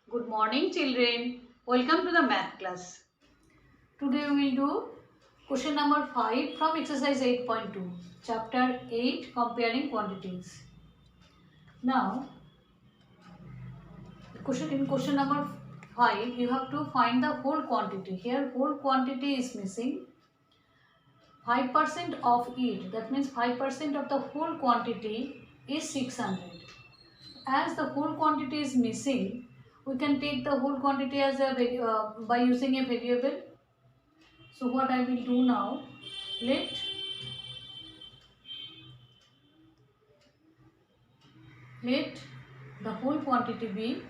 Good morning children. Welcome to the math class. Today we will do question number 5 from exercise 8.2 chapter 8 comparing quantities. Now question number 5 you have to find the whole quantity. Here whole quantity is missing. 5% of it, that means 5% of the whole quantity is 600. As the whole quantity is missing, we can take the whole quantity as by using a variable. So what I will do now, let the whole quantity be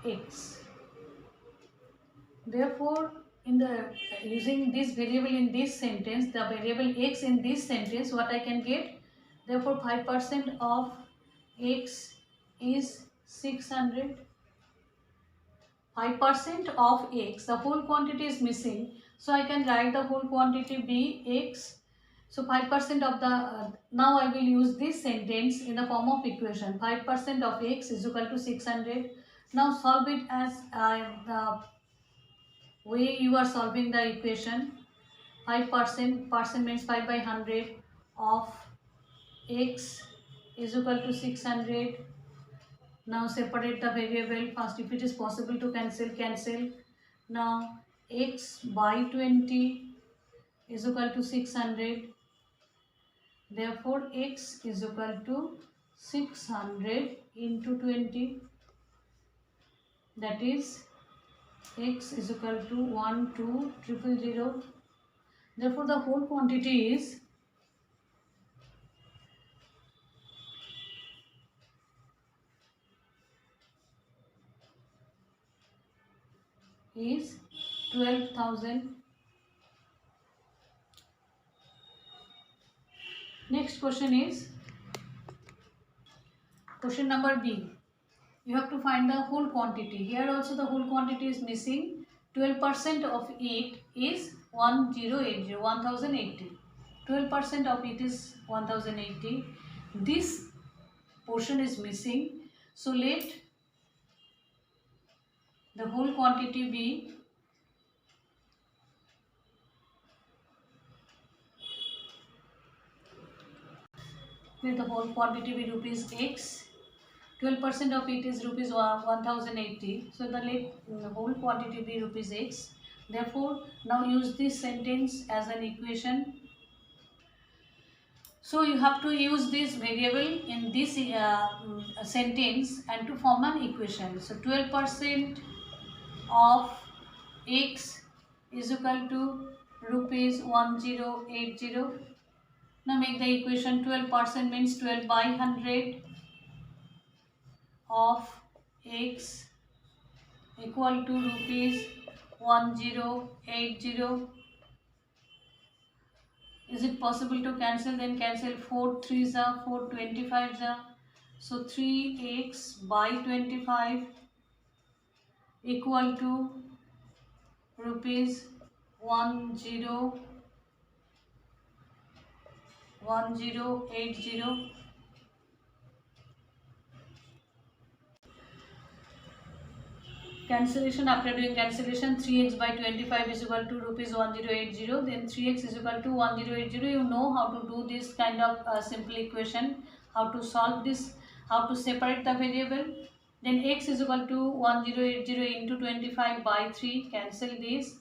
x. Therefore, in the using this variable in this sentence, the variable x in this sentence, what I can get? Therefore, 5% of x is 600. 5% of x, the whole quantity is missing, so I can write the whole quantity be x. So 5% of the, now I will use this sentence in the form of equation. 5% of x is equal to 600. Now solve it as the way you are solving the equation. 5% means 5 by 100 of x is equal to 600. Now separate the variable first. If it is possible to cancel. Now x by 20 is equal to 600. Therefore x is equal to 600 into 20. That is x is equal to 12000. Therefore the whole quantity is 12,000. Next question is question number B. You have to find the whole quantity. Here also the whole quantity is missing. 12% of it is 1080. 12% of it is 1080. This portion is missing. So let the whole quantity be rupees x. 12% of it is rupees 1080. So the whole quantity be rupees x. Therefore, now use this sentence as an equation. So you have to use this variable in this sentence and to form an equation. So 12% of x is equal to rupees 1080. Now make the equation. 12% means 12 by 100 of x equal to rupees 1080. Is it possible to cancel? Then cancel. 4 3s are 4, 25s are. So 3x by 25 equal to rupees 1080. Cancellation. After doing cancellation, 3x by 25 is equal to rupees 1080. Then 3x is equal to 1080. You know how to do this kind of simple equation, how to solve this, how to separate the variable. Then x is equal to 1080 into 25 by 3. Cancel this.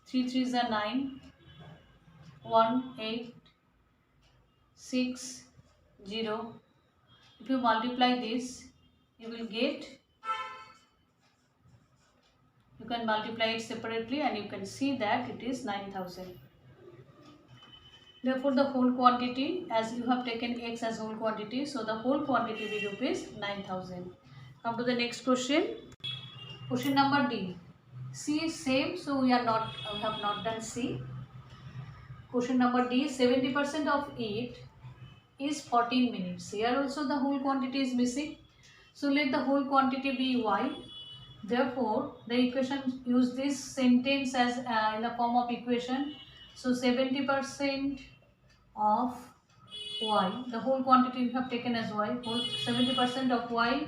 3 3s are 9. 1860. If you multiply this, you will get. You can multiply it separately and you can see that it is 9000. Therefore, the whole quantity, as you have taken x as whole quantity, so the whole quantity will be rupees 9000. Come to the next question. Question number D. C is same, so we have not done C. Question number D. 70% of it is 14 minutes. Here also the whole quantity is missing. So let the whole quantity be y. Therefore, the equation, use this sentence as in the form of equation. So 70% of y, the whole quantity you have taken as y, whole 70% of y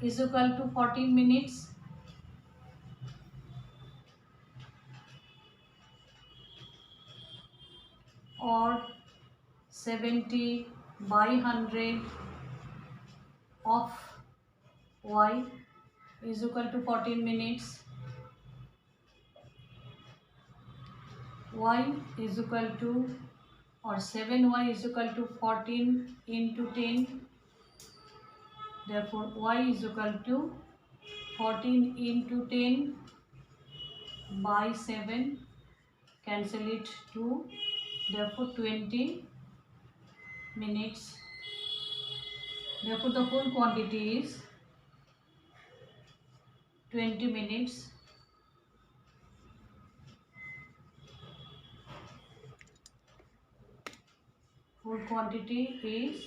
is equal to 14 minutes, or 70 by 100 of y is equal to 14 minutes. Y is equal to, or 7y is equal to 14 into 10. Therefore y is equal to 14 into 10 by 7. Cancel it 2. Therefore 20 minutes. Therefore the whole quantity is 20 minutes. Whole quantity is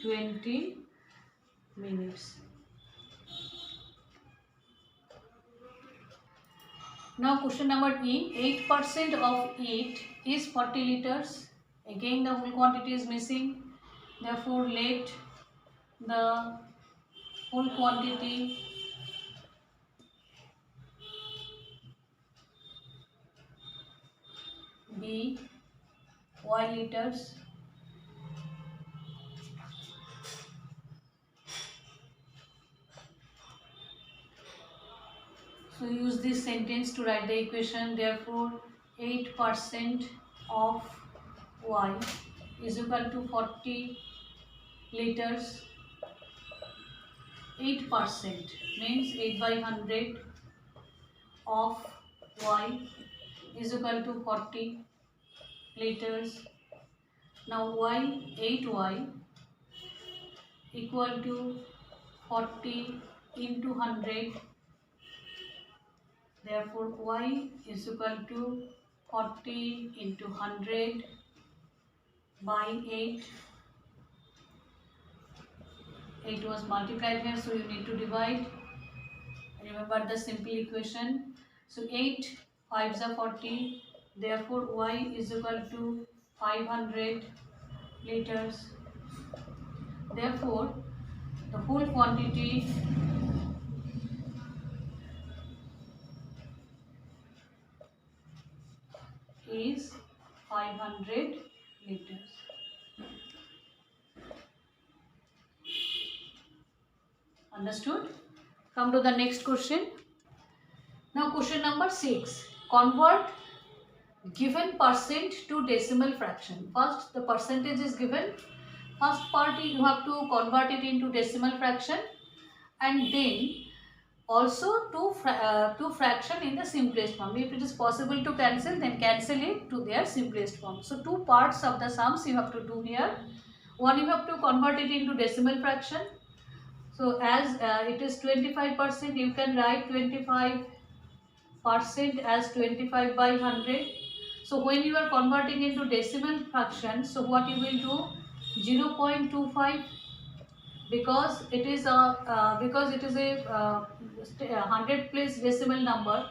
20 minutes. Now question number E. 8% of it is 40 liters. Again the whole quantity is missing. Therefore let the whole quantity be y liters. So use this sentence to write the equation. Therefore 8% of y is equal to 40 liters. 8% means 8 by 100 of y is equal to 40 liters. Now 8y equal to 40 into 100. Therefore y is equal to 40 into 100 by 8. 8 was multiplied here, so you need to divide. Remember the simple equation. So 8 5s are 40. Therefore y is equal to 500 liters. Therefore the whole quantity is 500 liters. Understood? Come to the next question. Now question number 6. Convert given percent to decimal fraction. First the percentage is given. First part you have to convert it into decimal fraction, and then also to fraction in the simplest form. If it is possible to cancel, then cancel it to their simplest form. So two parts of the sums you have to do here. One, you have to convert it into decimal fraction. So as it is 25%, you can write 25% as 25 by 100. So when you are converting into decimal fraction, so what you will do, 0.25, because it is a 100 place decimal number,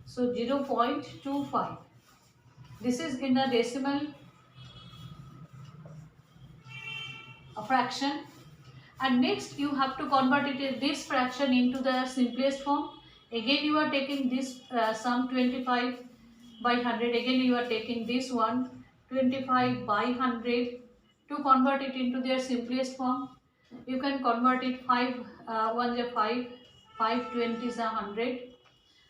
so 0.25. This is in the decimal fraction. And next you have to convert it this fraction into the simplest form. Again you are taking this sum 25 by 100. Again you are taking this one 25 by 100 to convert it into their simplest form. You can convert it 5 1 is 5, 5 20 is 100.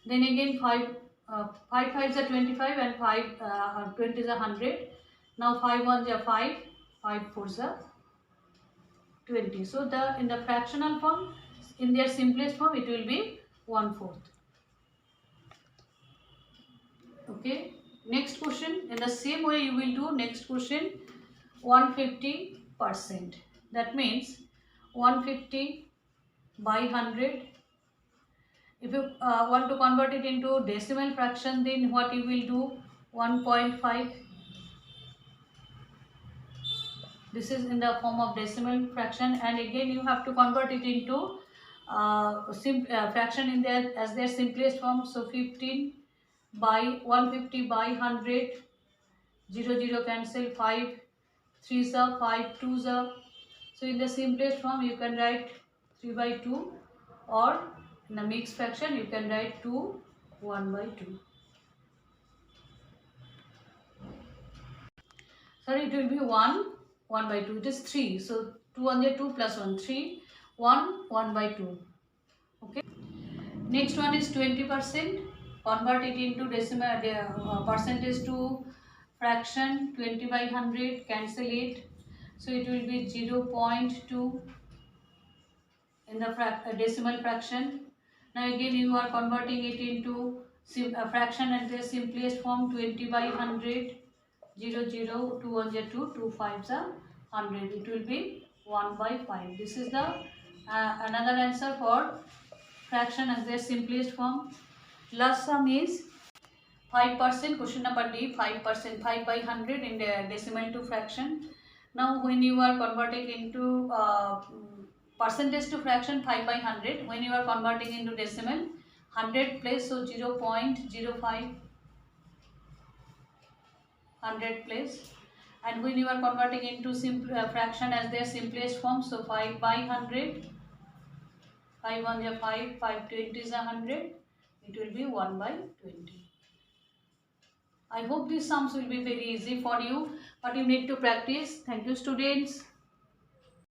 Then again 5 5s are 25 and 5 20 is 100. Now 5 1 is 5, 5 4 is 20. So the in the fractional form, in their simplest form, it will be 1/4. Okay. Next question. In the same way you will do next question. 150%. That means 150 by 100. If you want to convert it into decimal fraction, then what you will do, 1.5. This is in the form of decimal fraction, and again you have to convert it into fraction in their simplest form. So 15 by 150 by 100 0 0 cancel, 5 3s are 5 2s are. So in the simplest form you can write 3 by 2, or in a mixed fraction you can write 2 1 by 2. Sorry, it will be 1 1 by 2. It is 3. So 2 on the 2 plus 1 3 1 1 by 2. Okay. Next one is 20%. Convert it into decimal percentage to fraction. 20 by 100. Cancel it. So it will be 0.2 in the decimal fraction. Now again you are converting it into a fraction and the simplest form. 20 by 100. 0 0 2 1 2 2 5 100. It will be 1 by 5. This is the another answer for fraction as their simplest form. Last sum is 5%. Question number D. 5%. 5 by 100 in the decimal to fraction. Now when you are converting into percentage to fraction, 5 by 100, when you are converting into decimal, 100 place, so 0.05 100 place. And when you are converting into fraction as their simplest form, so 5 by 100, 5 1 is 5, 5 20 is 100, it will be 1 by 20. I hope these sums will be very easy for you, but you need to practice. Thank you, students.